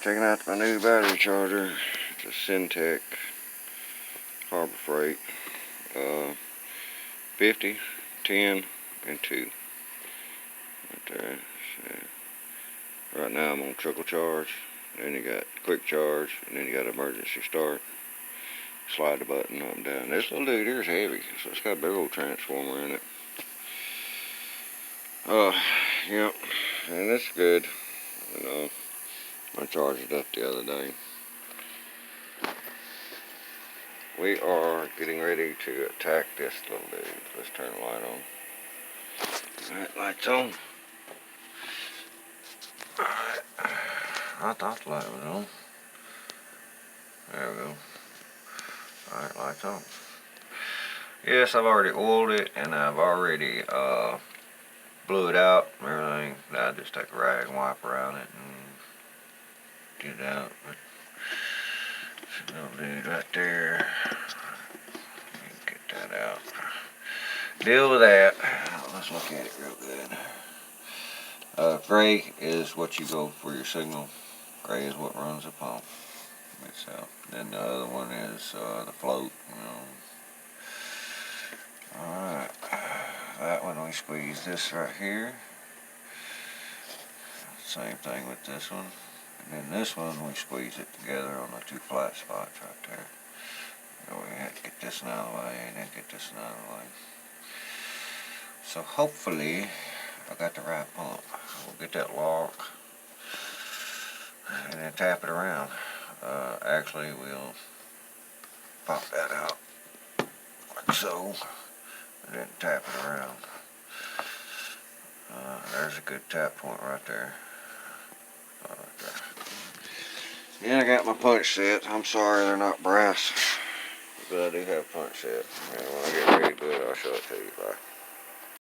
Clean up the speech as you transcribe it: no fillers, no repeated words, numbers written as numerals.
Checking out my new battery charger. It's a Syntec Harbor Freight. 50, 10, and 2. Right there. So, right now I'm on trickle charge. Then you got quick charge, and then you got emergency start. Slide the button up and down. This little dude here is heavy, so it's got a big old transformer in it. Yep, and it's good. You know, I charged it up the other day. We are getting ready to attack this little dude. Let's turn the light on. Alright, lights on. Alright, I thought the light was on. There we go. Alright, lights on. Yes, I've already oiled it, and I've already blew it out and everything. I just take a rag and wipe around it and get it out. But this little dude right there, get that out. Deal with that. Let's look at it real good. Gray is what you go for your signal. Gray is what runs the pump itself. Then the other one is the float. You know. Alright, that one we squeeze this right here. Same thing with this one. And then this one we squeeze it together on the two flat spots right there. So we have to get this one out of the way and then get this one out of the way. So hopefully I got the right pump. We'll get that lock and then tap it around. Actually we'll pop that out like so. And then tap it around. There's a good tap point right there. And I got my punch set. I'm sorry they're not brass, but I do have a punch set. And when I get ready to do it, I'll show it to you. Bye.